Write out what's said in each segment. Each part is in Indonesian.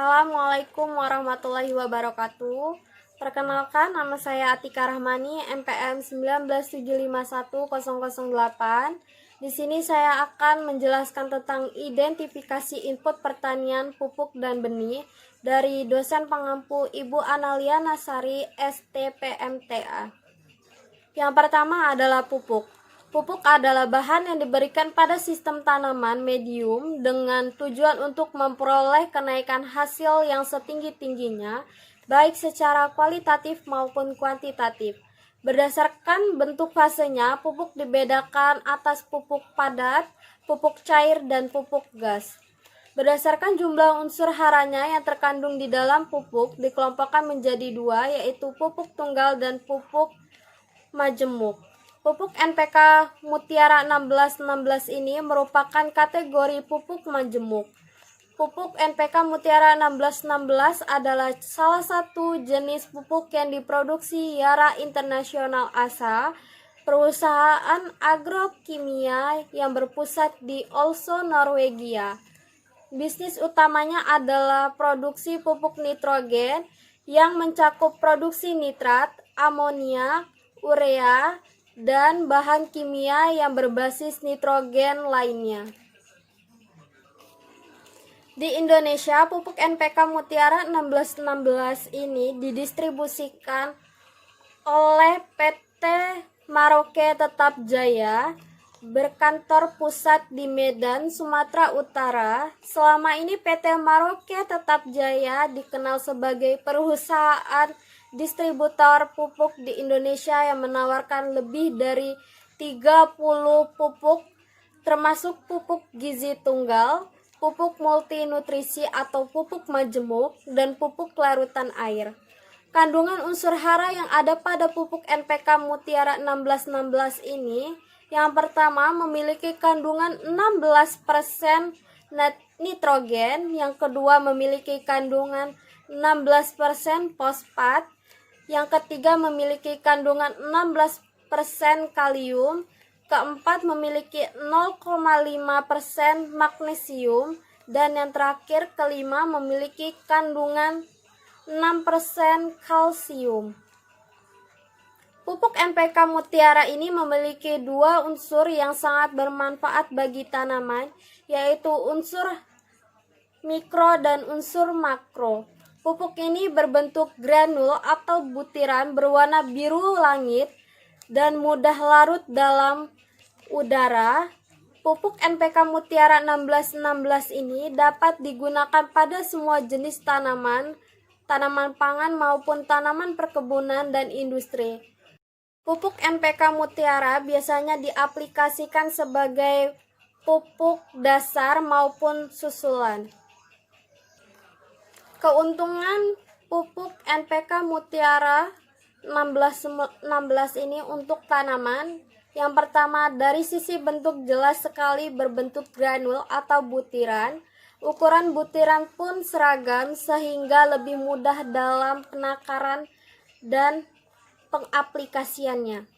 Assalamualaikum warahmatullahi wabarakatuh. Perkenalkan, nama saya Atika Rahmani, MPM 197510008. Di sini saya akan menjelaskan tentang identifikasi input pertanian pupuk dan benih dari dosen pengampu Ibu Analia Nasari, STPMTA. Yang pertama adalah pupuk. Pupuk adalah bahan yang diberikan pada sistem tanaman medium dengan tujuan untuk memperoleh kenaikan hasil yang setinggi-tingginya, baik secara kualitatif maupun kuantitatif. Berdasarkan bentuk fasenya, pupuk dibedakan atas pupuk padat, pupuk cair, dan pupuk gas. Berdasarkan jumlah unsur haranya yang terkandung di dalam pupuk, dikelompokkan menjadi dua, yaitu pupuk tunggal dan pupuk majemuk. Pupuk NPK Mutiara 1616 ini merupakan kategori pupuk majemuk. Pupuk NPK Mutiara 1616 adalah salah satu jenis pupuk yang diproduksi Yara International ASA, perusahaan agrokimia yang berpusat di Oslo, Norwegia. Bisnis utamanya adalah produksi pupuk nitrogen yang mencakup produksi nitrat, amonia, urea, dan bahan kimia yang berbasis nitrogen lainnya. Di Indonesia, pupuk NPK Mutiara 1616 ini didistribusikan oleh PT Maroke Tetap Jaya berkantor pusat di Medan, Sumatera Utara. Selama ini PT Maroke Tetap Jaya dikenal sebagai perusahaan distributor pupuk di Indonesia yang menawarkan lebih dari 30 pupuk, termasuk pupuk gizi tunggal, pupuk multinutrisi atau pupuk majemuk, dan pupuk larutan air. Kandungan unsur hara yang ada pada pupuk NPK Mutiara 1616 ini, yang pertama memiliki kandungan 16% nitrogen, yang kedua memiliki kandungan 16% fosfat, yang ketiga memiliki kandungan 16% kalium, keempat memiliki 0,5% magnesium, dan yang terakhir kelima memiliki kandungan 6% kalsium. Pupuk NPK Mutiara ini memiliki dua unsur yang sangat bermanfaat bagi tanaman, yaitu unsur mikro dan unsur makro. Pupuk ini berbentuk granul atau butiran berwarna biru langit dan mudah larut dalam udara. Pupuk NPK Mutiara 1616 ini dapat digunakan pada semua jenis tanaman, tanaman pangan maupun tanaman perkebunan dan industri. Pupuk NPK Mutiara biasanya diaplikasikan sebagai pupuk dasar maupun susulan. Keuntungan pupuk NPK Mutiara 1616 ini untuk tanaman, yang pertama dari sisi bentuk jelas sekali berbentuk granul atau butiran. Ukuran butiran pun seragam sehingga lebih mudah dalam penakaran dan pengaplikasiannya.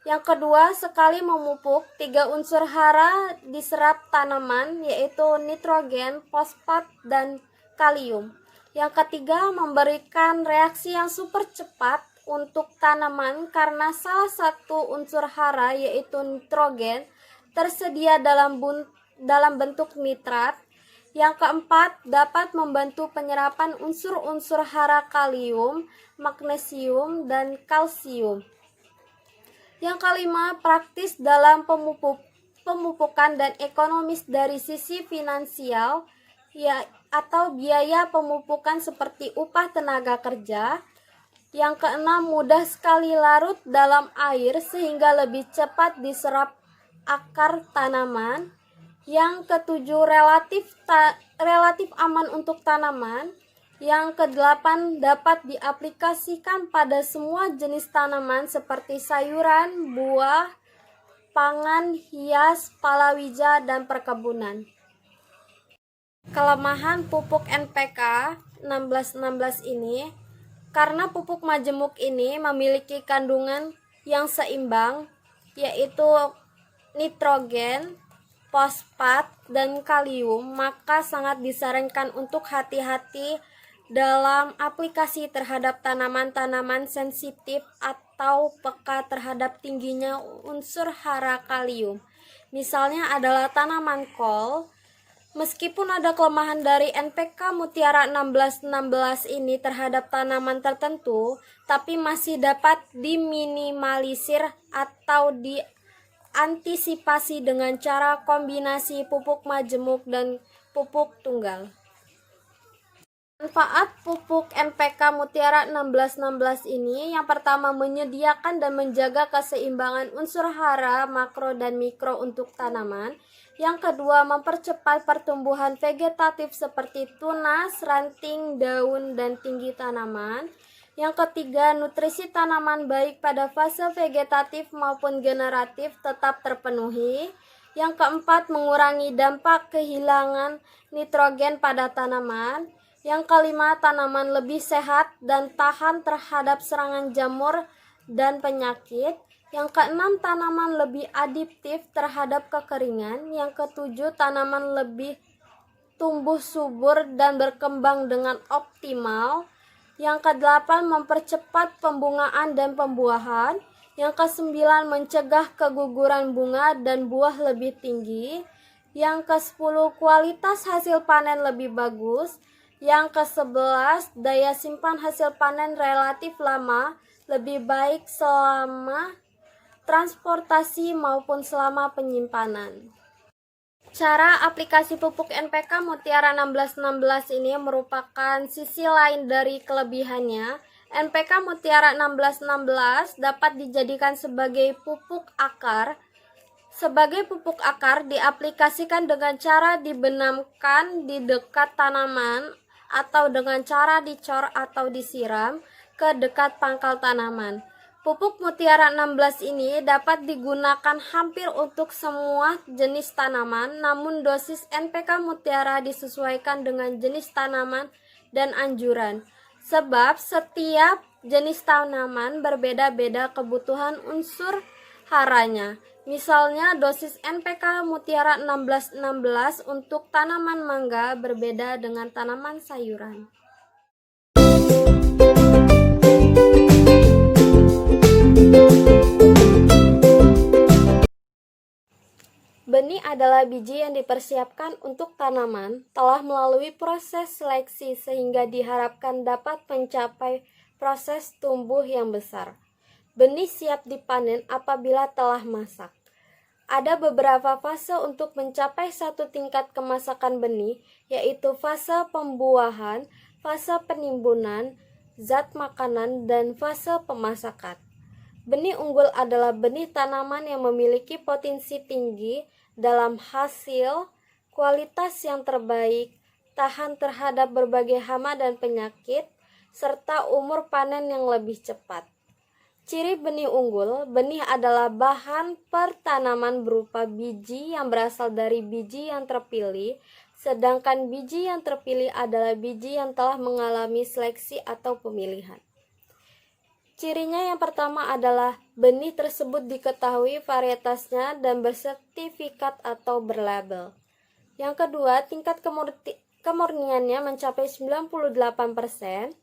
Yang kedua, sekali memupuk, 3 unsur hara diserap tanaman, yaitu nitrogen, fosfat, dan kalium. Yang ketiga, memberikan reaksi yang super cepat untuk tanaman karena salah satu unsur hara, yaitu nitrogen, tersedia dalam bentuk nitrat. Yang keempat, dapat membantu penyerapan unsur-unsur hara kalium, magnesium, dan kalsium. Yang kelima, praktis dalam pemupukan dan ekonomis dari sisi finansial, atau biaya pemupukan seperti upah tenaga kerja. Yang keenam, mudah sekali larut dalam air sehingga lebih cepat diserap akar tanaman. Yang ketujuh, relatif aman untuk tanaman. Yang kedelapan, dapat diaplikasikan pada semua jenis tanaman seperti sayuran, buah, pangan, hias, palawija, dan perkebunan. Kelemahan pupuk NPK 1616 ini, karena pupuk majemuk ini memiliki kandungan yang seimbang, yaitu nitrogen, fosfat, dan kalium, maka sangat disarankan untuk hati-hati dalam aplikasi terhadap tanaman-tanaman sensitif atau peka terhadap tingginya unsur hara kalium. Misalnya adalah tanaman kol. Meskipun ada kelemahan dari NPK Mutiara 1616 ini terhadap tanaman tertentu, tapi masih dapat diminimalisir atau diantisipasi dengan cara kombinasi pupuk majemuk dan pupuk tunggal. Manfaat pupuk NPK Mutiara 1616 ini yang pertama menyediakan dan menjaga keseimbangan unsur hara makro dan mikro untuk tanaman. Yang kedua, mempercepat pertumbuhan vegetatif seperti tunas, ranting, daun, dan tinggi tanaman. Yang ketiga, nutrisi tanaman baik pada fase vegetatif maupun generatif tetap terpenuhi. Yang keempat, mengurangi dampak kehilangan nitrogen pada tanaman. Yang kelima, tanaman lebih sehat dan tahan terhadap serangan jamur dan penyakit. Yang keenam, tanaman lebih adaptif terhadap kekeringan. Yang ketujuh, tanaman lebih tumbuh subur dan berkembang dengan optimal. Yang kedelapan, mempercepat pembungaan dan pembuahan. Yang kesembilan, mencegah keguguran bunga dan buah lebih tinggi. Yang kesepuluh, kualitas hasil panen lebih bagus. Yang ke-11, daya simpan hasil panen relatif lama, lebih baik selama transportasi maupun selama penyimpanan. Cara aplikasi pupuk NPK Mutiara 1616 ini merupakan sisi lain dari kelebihannya. NPK Mutiara 1616 dapat dijadikan sebagai pupuk akar. Sebagai pupuk akar diaplikasikan dengan cara dibenamkan di dekat tanaman atau dengan cara dicor atau disiram ke dekat pangkal tanaman. Pupuk Mutiara 16 ini dapat digunakan hampir untuk semua jenis tanaman, namun dosis NPK Mutiara disesuaikan dengan jenis tanaman dan anjuran. Sebab setiap jenis tanaman berbeda-beda kebutuhan unsur haranya. Misalnya dosis NPK Mutiara 1616 untuk tanaman mangga berbeda dengan tanaman sayuran. Benih adalah biji yang dipersiapkan untuk tanaman, telah melalui proses seleksi sehingga diharapkan dapat mencapai proses tumbuh yang besar. Benih siap dipanen apabila telah masak. Ada beberapa fase untuk mencapai satu tingkat kemasakan benih, yaitu fase pembuahan, fase penimbunan, zat makanan, dan fase pemasakan. Benih unggul adalah benih tanaman yang memiliki potensi tinggi dalam hasil, kualitas yang terbaik, tahan terhadap berbagai hama dan penyakit, serta umur panen yang lebih cepat. Ciri benih unggul, benih adalah bahan pertanaman berupa biji yang berasal dari biji yang terpilih, sedangkan biji yang terpilih adalah biji yang telah mengalami seleksi atau pemilihan. Cirinya yang pertama adalah benih tersebut diketahui varietasnya dan bersertifikat atau berlabel. Yang kedua, tingkat kemurniannya mencapai 98%.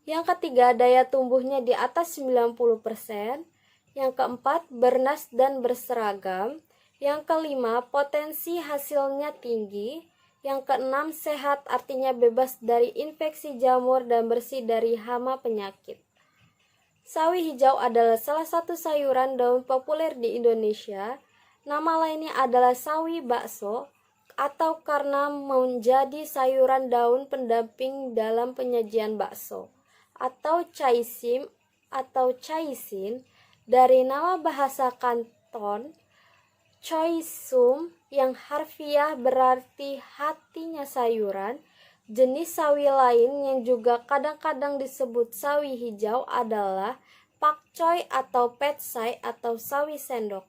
Yang ketiga, daya tumbuhnya di atas 90%. Yang keempat, bernas dan berseragam. Yang kelima, potensi hasilnya tinggi. Yang keenam, sehat artinya bebas dari infeksi jamur dan bersih dari hama penyakit. Sawi hijau adalah salah satu sayuran daun populer di Indonesia. Nama lainnya adalah sawi bakso atau karena menjadi sayuran daun pendamping dalam penyajian bakso, atau caisim atau caisin dari nama bahasa Kanton choisum yang harfiah berarti hatinya sayuran. Jenis sawi lain yang juga kadang-kadang disebut sawi hijau adalah pakcoy atau petsai atau sawi sendok.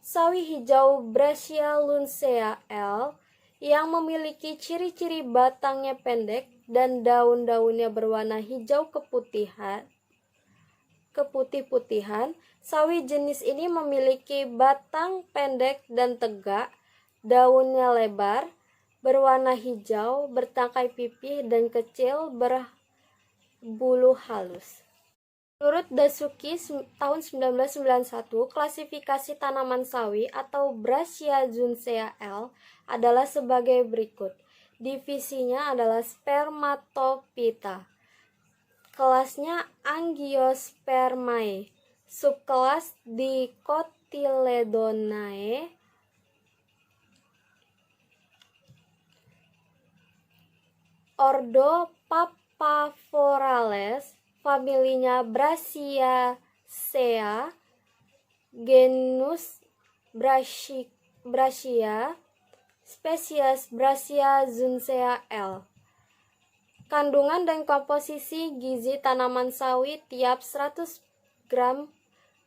Sawi hijau Brassica luncea L yang memiliki ciri-ciri batangnya pendek dan daun-daunnya berwarna hijau keputih-putihan. Sawi jenis ini memiliki batang pendek dan tegak. Daunnya lebar, berwarna hijau, bertangkai pipih dan kecil, berbulu halus. Menurut Daisuke tahun 1991, klasifikasi tanaman sawi atau Brassia zunsea L adalah sebagai berikut. Divisinya adalah Spermatophyta. Kelasnya Angiospermae. Subkelas Dicotyledonae. Ordo Papavoralis. Familinya Brassiaceae, genus Brassia, spesies Brassia zunsea L. Kandungan dan komposisi gizi tanaman sawi tiap 100 gram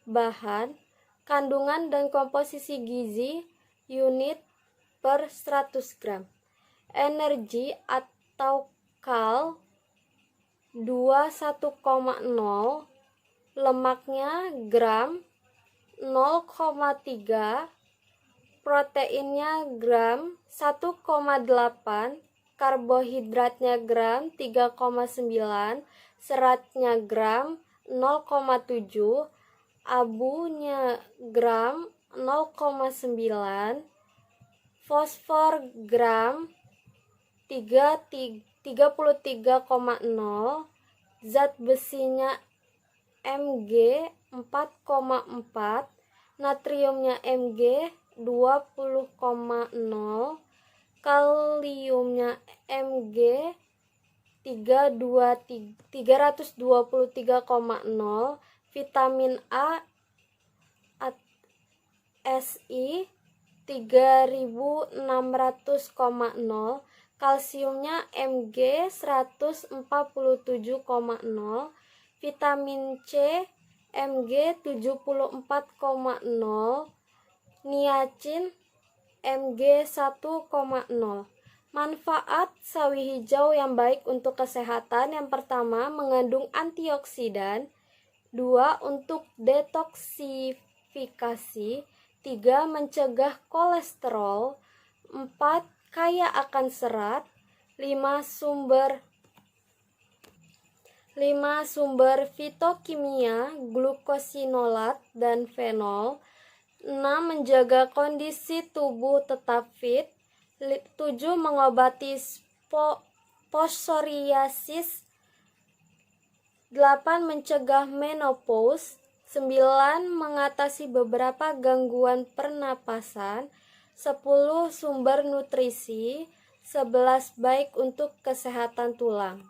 bahan. Kandungan dan komposisi gizi unit per 100 gram. Energi atau kal 21,0, lemaknya gram 0,3, proteinnya gram 1,8, karbohidratnya gram 3,9, seratnya gram 0,7, abunya gram 0,9, fosfor gram 33,0, zat besinya Mg 4,4, natriumnya Mg 20,0, kaliumnya Mg 323,0, vitamin A Si 3600,0, kalsiumnya Mg 147,0, vitamin C Mg 74,0, niacin Mg 1,0. Manfaat sawi hijau yang baik untuk kesehatan: yang pertama, mengandung antioksidan, 2, untuk detoksifikasi, 3, mencegah kolesterol, 4, kaya akan serat, 5, sumber fitokimia, glukosinolat dan fenol, 6, menjaga kondisi tubuh tetap fit, 7, mengobati psoriasis, 8, mencegah menopause, 9, mengatasi beberapa gangguan pernapasan, 10, sumber nutrisi, 11, baik untuk kesehatan tulang.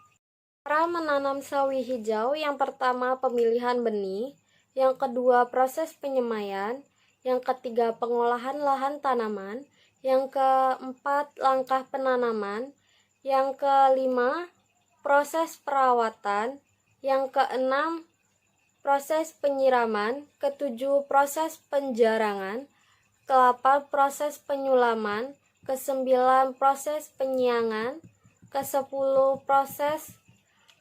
Cara menanam sawi hijau: yang pertama, pemilihan benih, yang kedua, proses penyemaian, yang ketiga, pengolahan lahan tanaman, yang keempat, langkah penanaman, yang kelima, proses perawatan, yang keenam, proses penyiraman, ketujuh, proses penjarangan, ke-8, proses penyulaman, ke-9, proses penyiangan, ke-10, proses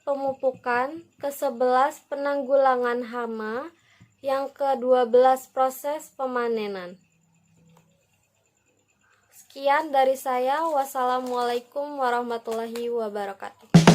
pemupukan, ke-11, penanggulangan hama, yang ke-12, proses pemanenan. Sekian dari saya. Wassalamualaikum warahmatullahi wabarakatuh.